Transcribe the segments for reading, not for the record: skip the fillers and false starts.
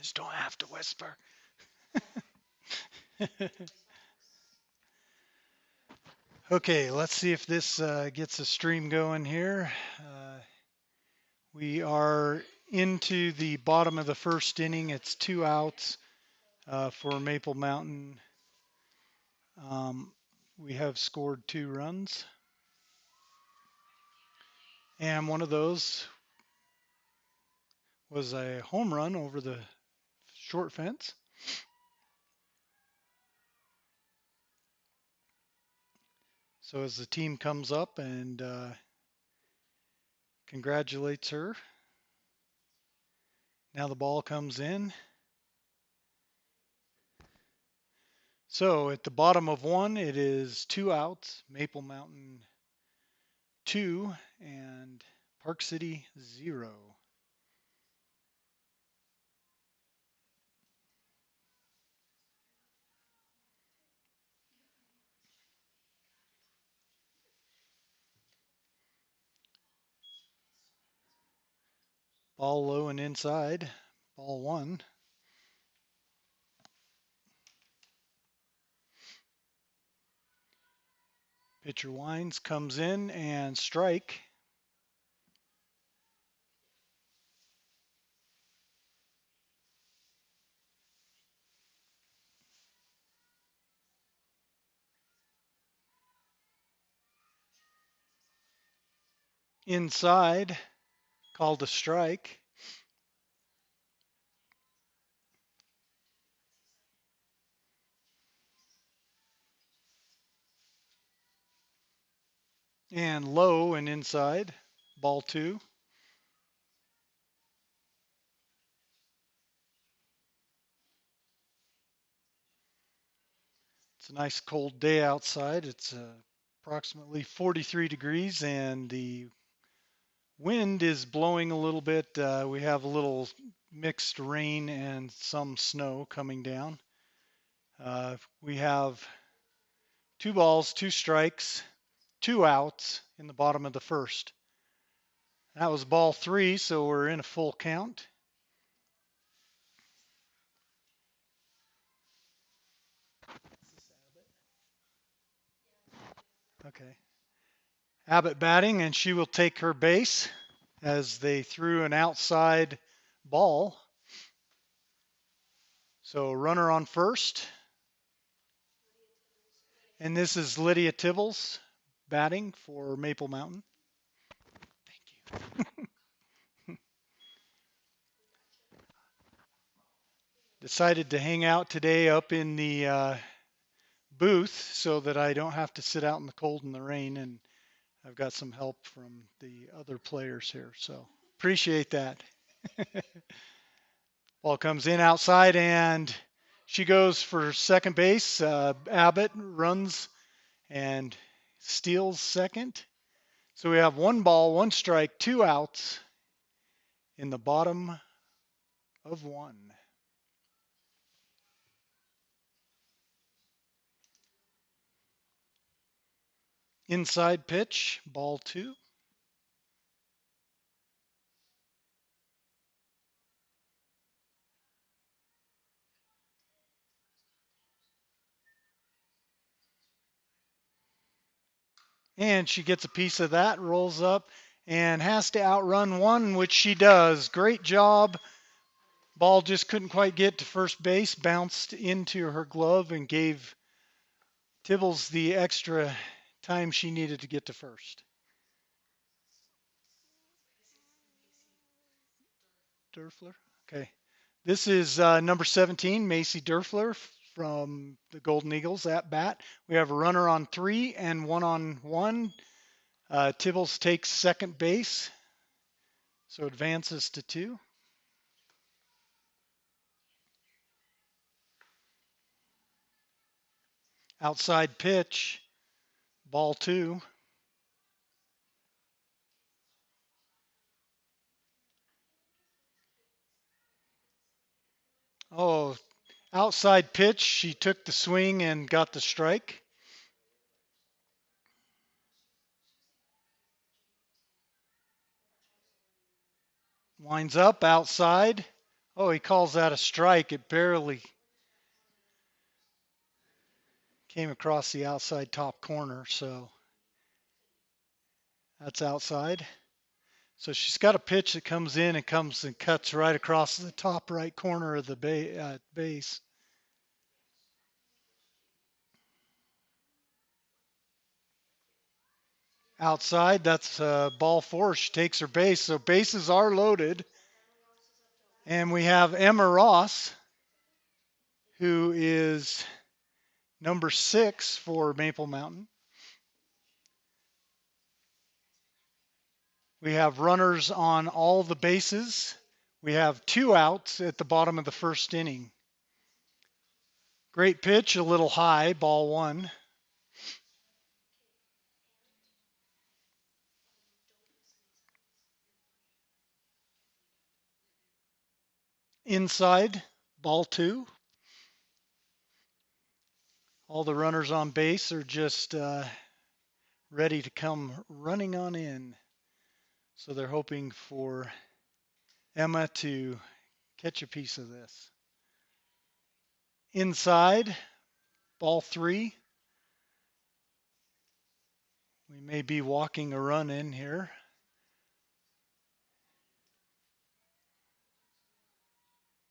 just don't have to whisper. Okay, let's see if this gets a stream going here. We are into the bottom of the first inning. It's 2 outs for Maple Mountain. Um, we have scored 2 runs, and one of those was a home run over the short fence. So as the team comes up and congratulates her, now the ball comes in. So at the bottom of one, it is 2 outs, Maple Mountain 2 and Park City 0. Ball low and inside, ball one. Pitcher winds, comes in and strike. Inside, called a strike. And low and inside, ball two. It's a nice cold day outside. It's approximately 43 degrees and the wind is blowing a little bit. We have a little mixed rain and some snow coming down. We have 2 balls, 2 strikes, 2 outs in the bottom of the first. That was ball three, so we're in a full count. Okay. Abbott batting, and she will take her base as they threw an outside ball. So runner on first. And this is Lydia Tibbles batting for Maple Mountain. Thank you. Decided to hang out today up in the booth so that I don't have to sit out in the cold and the rain, and I've got some help from the other players here, so appreciate that. Ball comes in outside and she goes for second base. Abbott runs and steals second. So we have 1 ball, 1 strike, 2 outs in the bottom of one. Inside pitch, ball two. And she gets a piece of that, rolls up, and has to outrun one, which she does. Great job. Ball just couldn't quite get to first base, bounced into her glove and gave Tibbles the extra time she needed to get to first. Durfler. Okay. This is number 17, Macy Durfler from the Golden Eagles at bat. We have a runner on three and one on one. Tibbles takes second base, so advances to two. Outside pitch, ball two. Oh, outside pitch. She took the swing and got the strike. Winds up outside Oh, he calls that a strike. It barely came across the outside top corner, so that's outside. So she's got a pitch that comes in and comes and cuts right across the top right corner of the base. Outside, that's ball four. She takes her base. So bases are loaded. And we have Emma Ross, who is number 6 for Maple Mountain. We have runners on all the bases. We have 2 outs at the bottom of the first inning. Great pitch, a little high, ball 1. Inside, ball 2. All the runners on base are just ready to come running on in. So they're hoping for Emma to catch a piece of this. Inside, ball 3. We may be walking a run in here.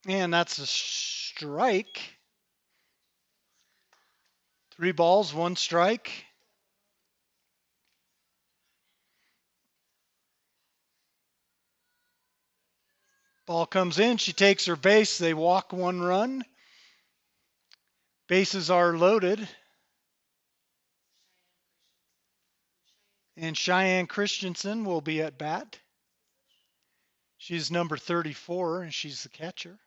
And that's a strike. 3 balls, 1 strike. Ball comes in. She takes her base. They walk 1 run. Bases are loaded. And Cheyenne Christensen will be at bat. She's number 34, and she's the catcher.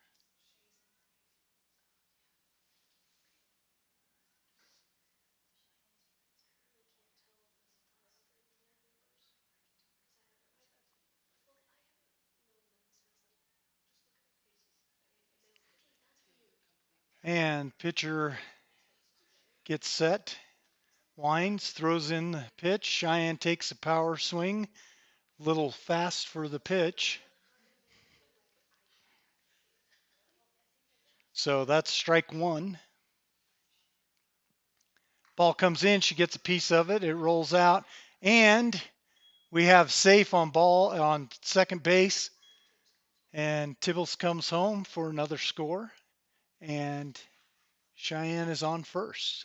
And pitcher gets set, winds, throws in the pitch. Cheyenne takes a power swing, little fast for the pitch. So that's strike 1. Ball comes in, she gets a piece of it, it rolls out, and we have safe on ball on second base, and Tibbles comes home for another score, and Cheyenne is on first.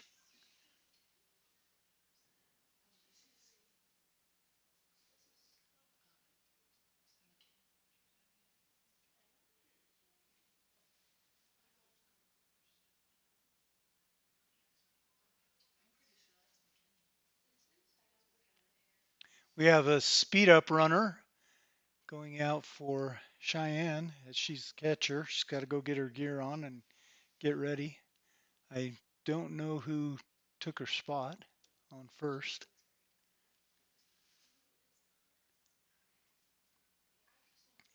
We have a speed up runner going out for Cheyenne as she's the catcher. She's got to go get her gear on and get ready. I don't know who took her spot on first.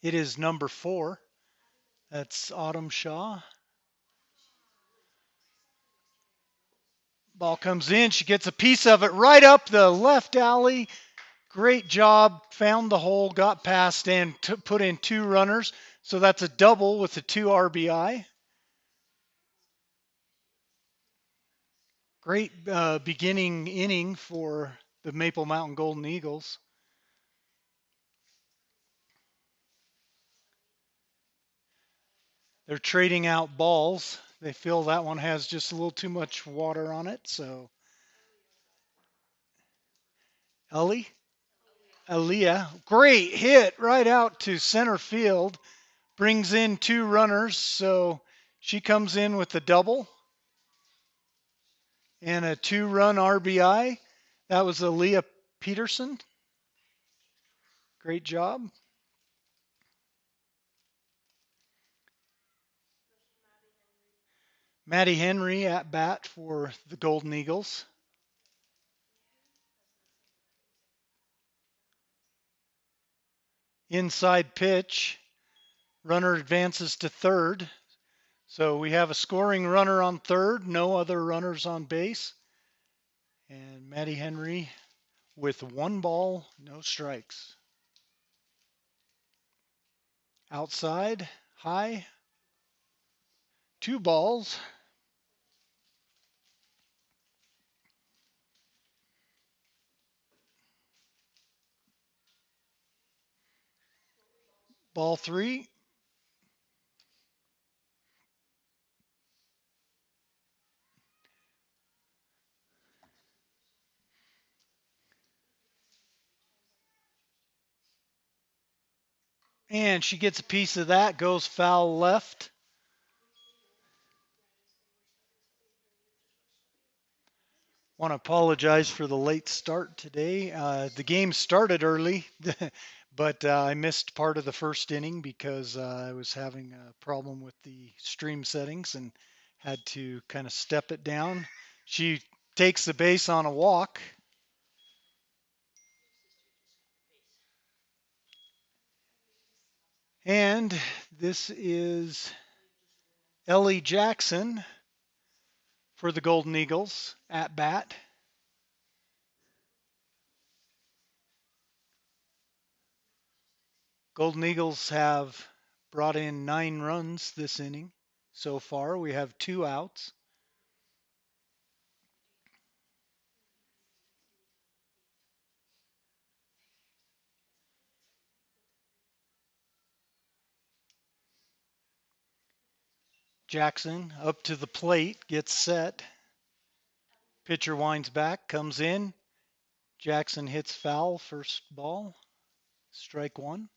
It is number 4. That's Autumn Shaw. Ball comes in. She gets a piece of it right up the left alley. Great job. Found the hole, got past, and put in 2 runners. So that's a double with the 2 RBI. Great beginning inning for the Maple Mountain Golden Eagles. They're trading out balls. They feel that one has just a little too much water on it. So Ellie, Aaliyah, great hit right out to center field. Brings in 2 runners. So she comes in with a double and a 2-run RBI. That was Aaliyah Peterson. Great job. Maddie Henry at bat for the Golden Eagles. Inside pitch. Runner advances to third. So we have a scoring runner on third, no other runners on base. And Maddie Henry with 1 ball, no strikes. Outside, high, Two balls. Ball three. And she gets a piece of that, goes foul left. Want to apologize for the late start today. The game started early, but I missed part of the first inning because I was having a problem with the stream settings and had to kind of step it down. She takes the base on a walk. And this is Ellie Jackson for the Golden Eagles at bat. Golden Eagles have brought in 9 runs this inning so far. We have 2 outs. Jackson up to the plate, gets set. Pitcher winds back, comes in. Jackson hits foul, first ball, strike one.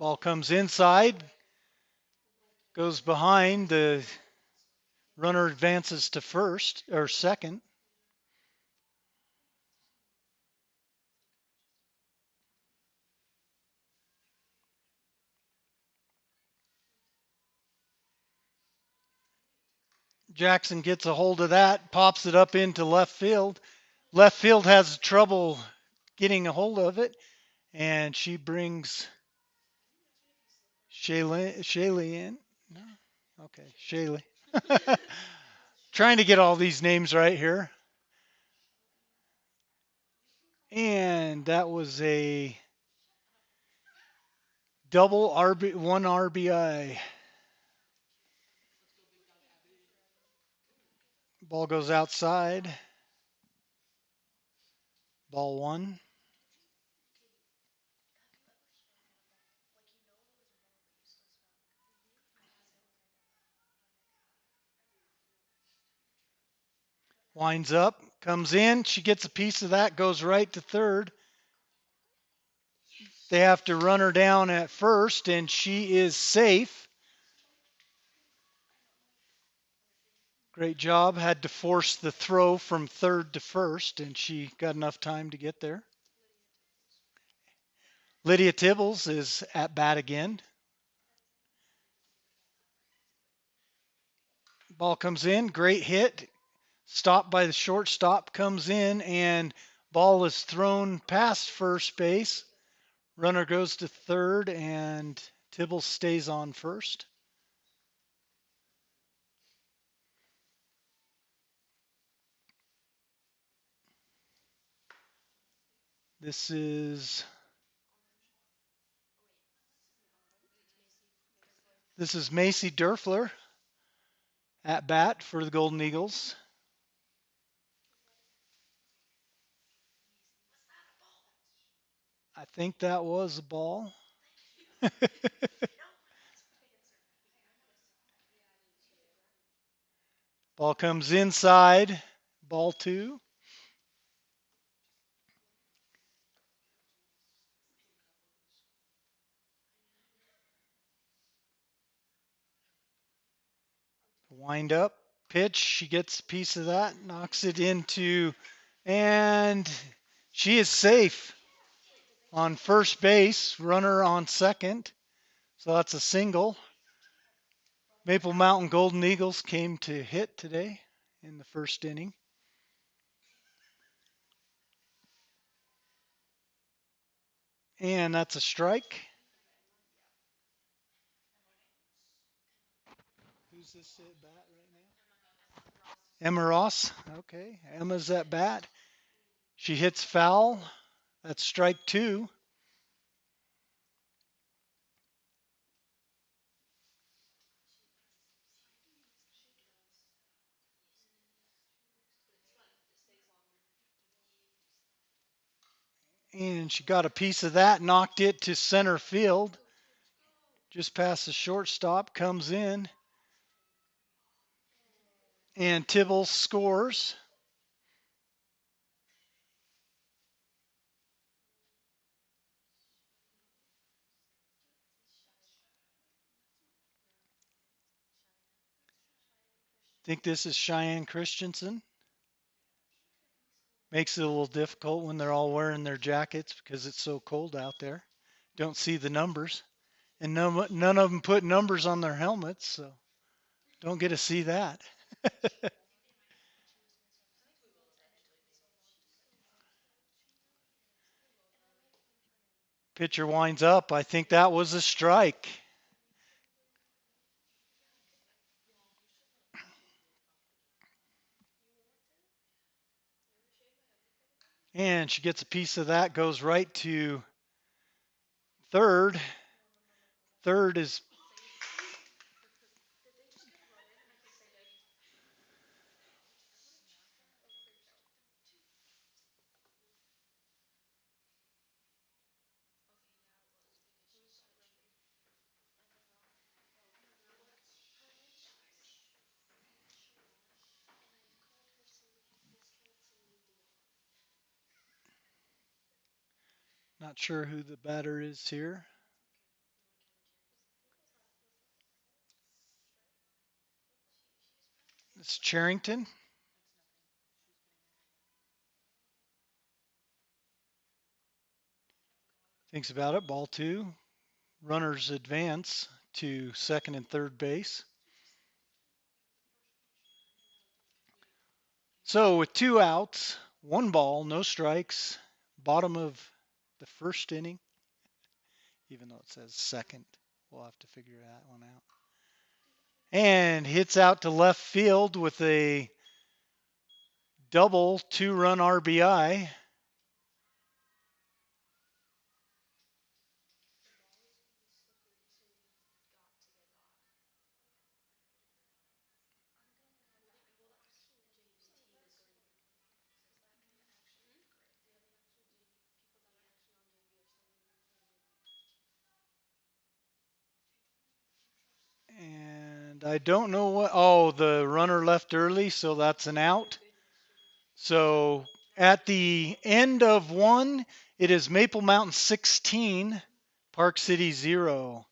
Ball comes inside, goes behind. The runner advances to first or second. Jackson gets a hold of that, pops it up into left field. Left field has trouble getting a hold of it, and she brings Shaylee in. No? Okay, Shaylee. Trying to get all these names right here. And that was a double one RBI. Ball goes outside. Ball one. Winds up, comes in. She gets a piece of that, goes right to third. They have to run her down at first, and she is safe. Great job. Had to force the throw from third to first, and she got enough time to get there. Lydia Tibbles is at bat again. Ball comes in. Great hit. Stopped by the shortstop. Comes in, and ball is thrown past first base. Runner goes to third, and Tibbles stays on first. This is Macy Derfler at bat for the Golden Eagles. I think that was a ball. Ball comes inside. Ball two. Wind up. Pitch. She gets a piece of that. Knocks it into. And she is safe on first base. Runner on second. So that's a single. Maple Mountain Golden Eagles came to hit today in the first inning. And that's a strike. Who's this at bat right now? Emma Ross. Okay, Emma's at bat. She hits foul. That's strike two. And she got a piece of that, knocked it to center field, just past the shortstop, comes in, and Tibble scores. Think this is Cheyenne Christensen. Makes it a little difficult when they're all wearing their jackets because it's so cold out there. Don't see the numbers. And none of them put numbers on their helmets, so don't get to see that. Pitcher winds up. I think that was a strike. And she gets a piece of that, goes right to third. Third is not sure who the batter is here. It's Charrington. Thinks about it. Ball two. Runners advance to second and third base. So with two outs, one ball, no strikes, bottom of the first inning, even though it says second, we'll have to figure that one out. And hits out to left field with a double two-run RBI. And I don't know what. Oh, the runner left early, so that's an out. So at the end of one, it is Maple Mountain 16, Park City 0.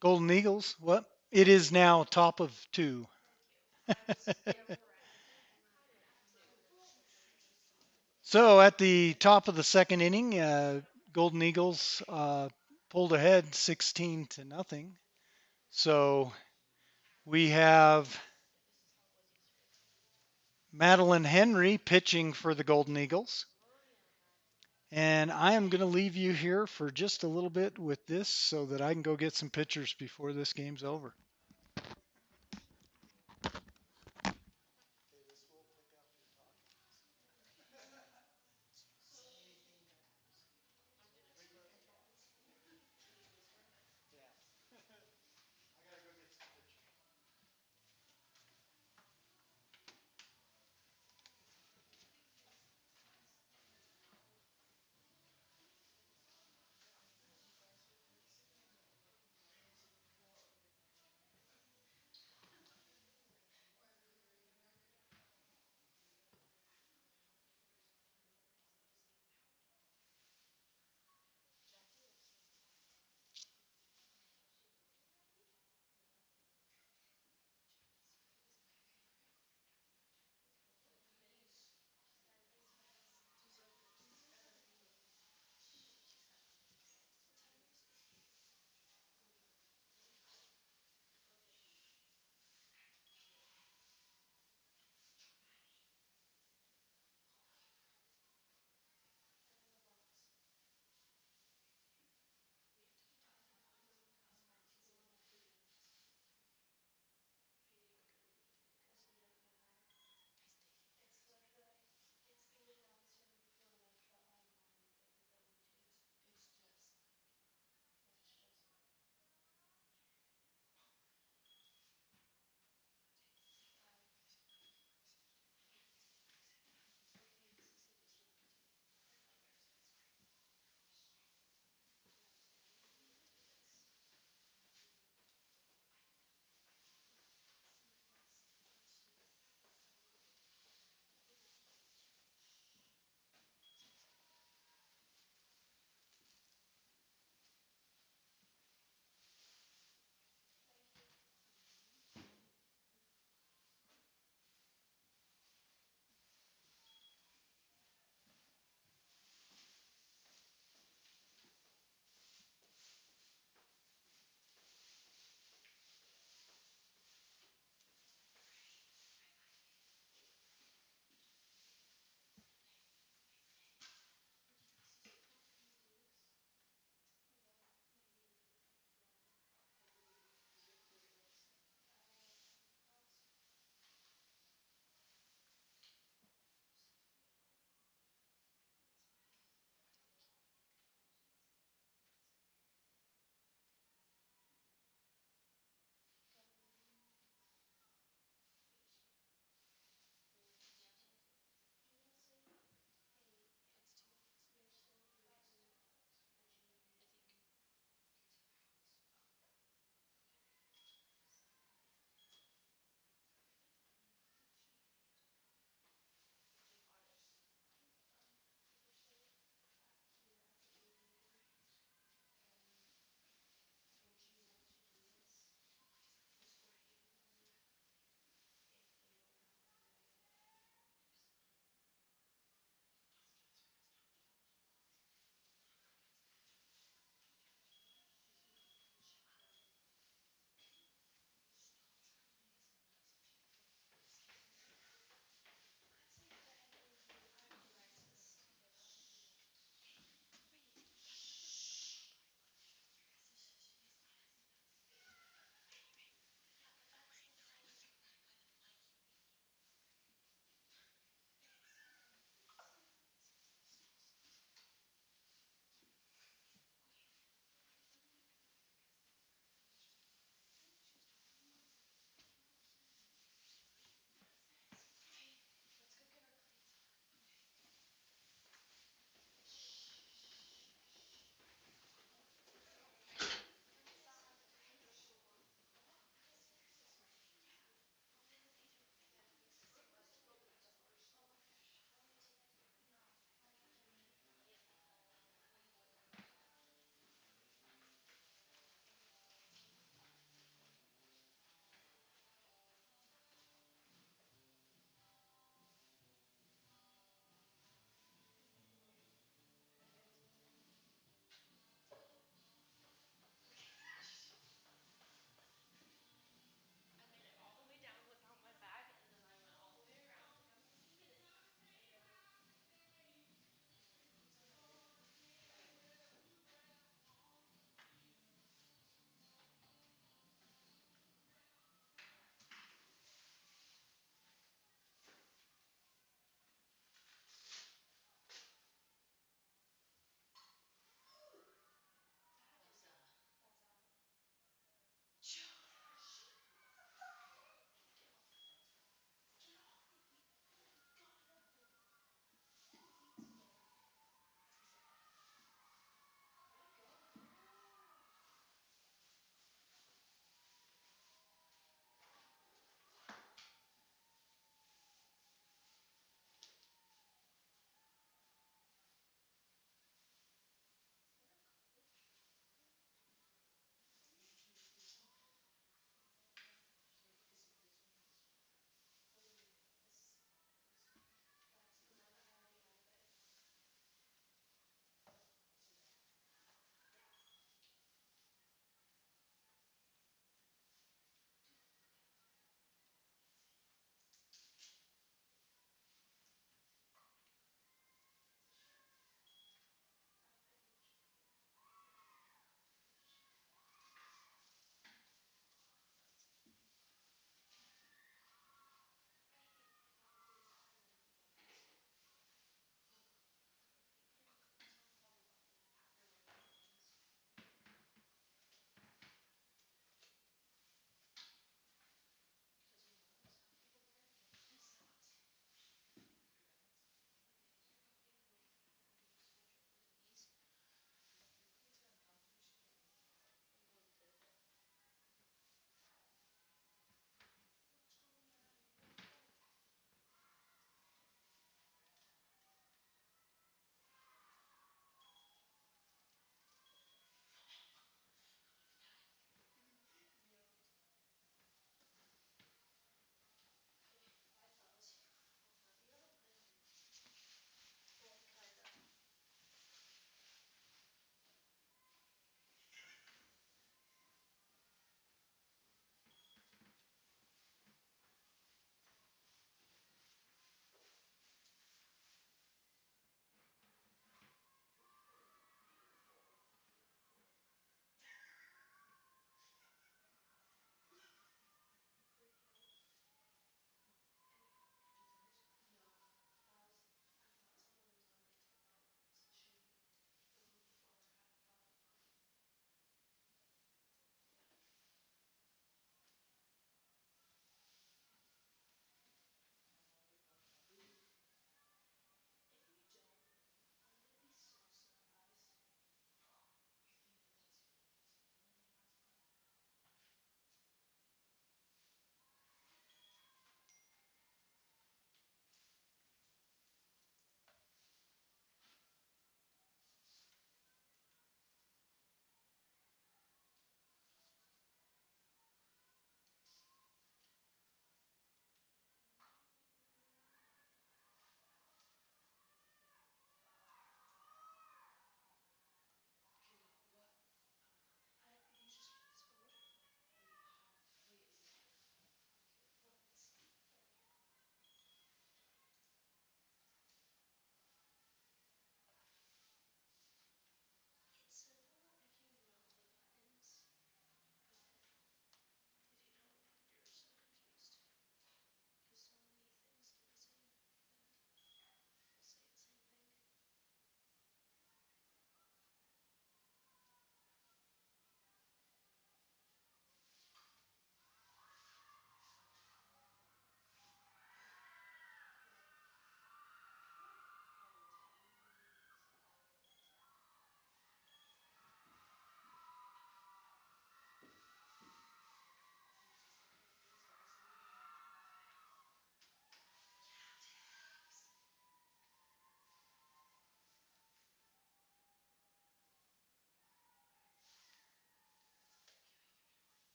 Golden Eagles, what? It is now top of two. So at the top of the second inning, Golden Eagles pulled ahead 16 to nothing. So we have Madeline Henry pitching for the Golden Eagles. And I am going to leave you here for just a little bit with this so that I can go get some pictures before this game's over.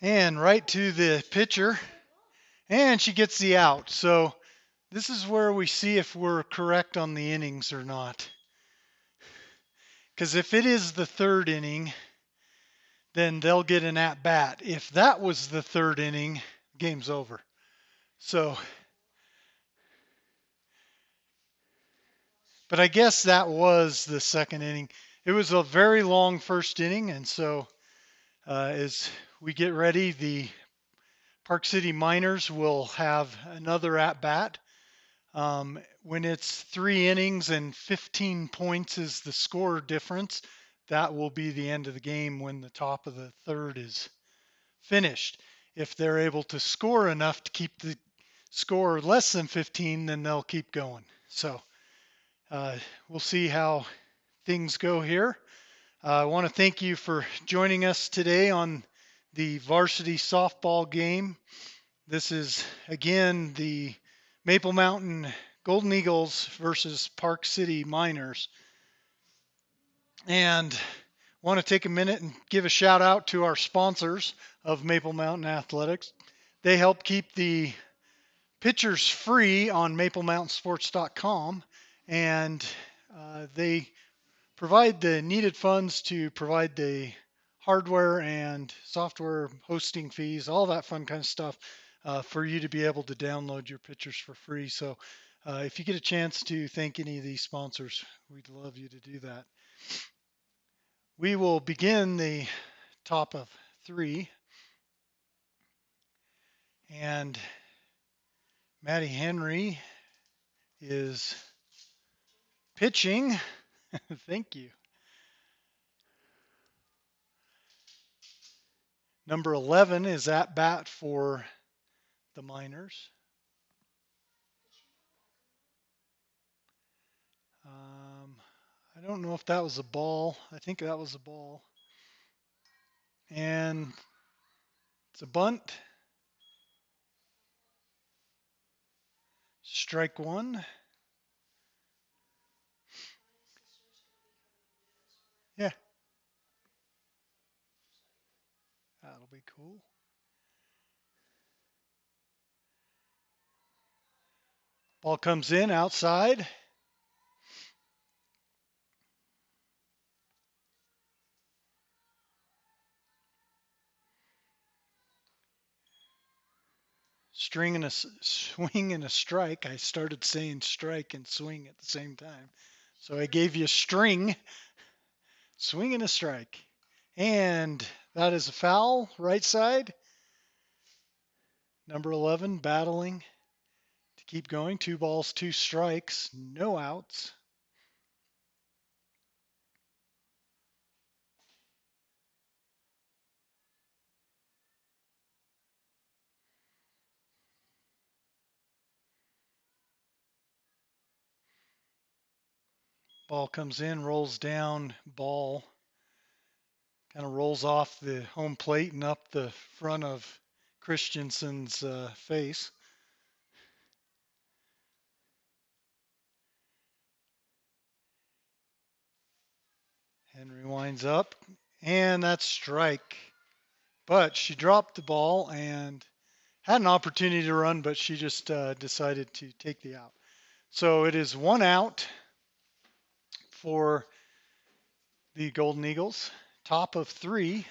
and right to the pitcher, and she gets the out. So this is where we see if we're correct on the innings or not. Because if it is the third inning, then they'll get an at bat. If that was the third inning, game's over. So, but I guess that was the second inning. It was a very long first inning, and so as we get ready, the Park City Miners will have another at bat. When it's 3 innings and 15 points is the score difference, that will be the end of the game when the top of the third is finished. If they're able to score enough to keep the score less than 15, then they'll keep going. So we'll see how things go here. I want to thank you for joining us today on the varsity softball game. This is, again, the Maple Mountain Golden Eagles versus Park City Miners. And want to take a minute and give a shout out to our sponsors of Maple Mountain Athletics. They help keep the pitchers free on maplemountainsports.com, and they provide the needed funds to provide the hardware and software hosting fees, all that fun kind of stuff for you to be able to download your pictures for free. So if you get a chance to thank any of these sponsors, we'd love you to do that. We will begin the top of three. And Maddie Henry is pitching. Thank you. Number 11 is at bat for the Miners. I don't know if that was a ball. I think that was a ball. And it's a bunt. Strike one. Yeah, that'll be cool. Ball comes in outside. Swing and a strike. I started saying strike and swing at the same time. So I gave you string, swing and a strike. And that is a foul, right side. Number 11 battling to keep going. 2 balls, 2 strikes, no outs. Ball comes in, rolls down, ball kind of rolls off the home plate and up the front of Christensen's face. Henry winds up, and that's strike. But she dropped the ball and had an opportunity to run, but she just decided to take the out. So it is 1 out for the Golden Eagles. Top of 3.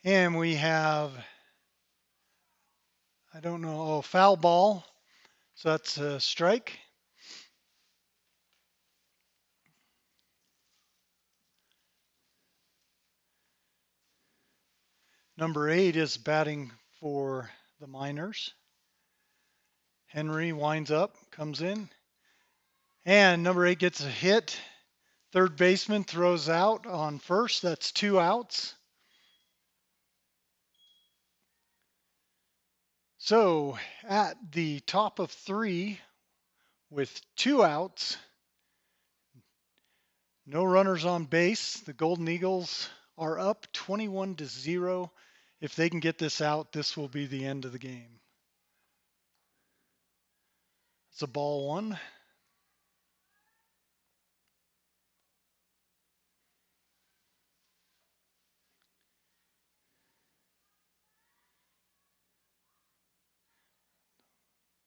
And we have, I don't know, foul ball. So that's a strike. Number 8 is batting for the Miners. Henry winds up, comes in. And number 8 gets a hit. Third baseman throws out on first. That's 2 outs. So at the top of 3 with 2 outs, No runners on base. The Golden Eagles are up 21-0. If they can get this out, this will be the end of the game. It's a ball one.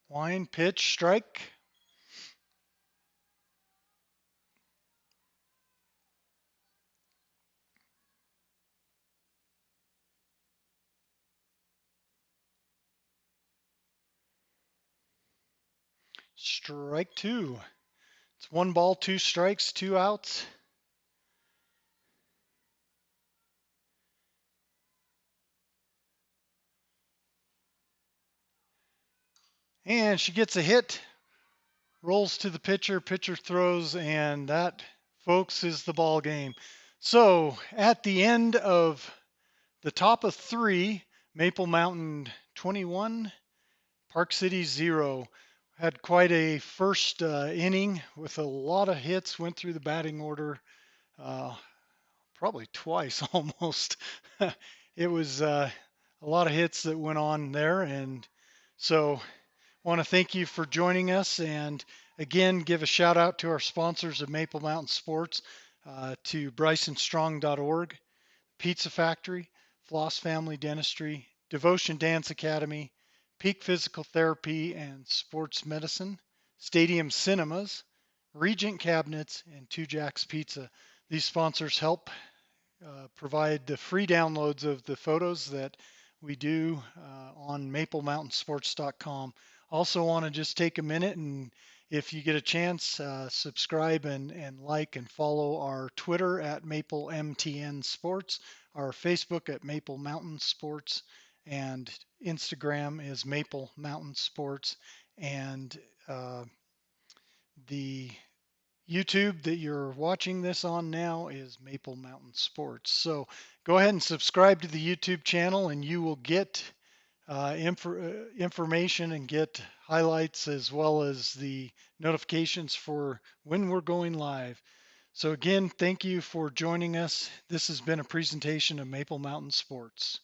Wine, pitch, strike. Strike two. It's 1 ball, 2 strikes, 2 outs. And she gets a hit, rolls to the pitcher, pitcher throws, and that, folks, is the ball game. So at the end of the top of 3, Maple Mountain 21, Park City 0. Had quite a first inning with a lot of hits, went through the batting order uh, probably twice almost. It was a lot of hits that went on there. And so want to thank you for joining us, and again, give a shout out to our sponsors of Maple Mountain Sports, to BrysonStrong.org, Pizza Factory, Floss Family Dentistry, Devotion Dance Academy, Peak Physical Therapy and Sports Medicine, Stadium Cinemas, Regent Cabinets, and Two Jacks Pizza. These sponsors help provide the free downloads of the photos that we do on maplemountainsports.com. Also want to just take a minute, and if you get a chance, subscribe and like and follow our Twitter at MapleMTN Sports, our Facebook at Maple Mountain Sports, and Instagram is Maple Mountain Sports, and the YouTube that you're watching this on now is Maple Mountain Sports. So go ahead and subscribe to the YouTube channel, and you will get information and get highlights as well as the notifications for when we're going live. So again, thank you for joining us. This has been a presentation of Maple Mountain Sports.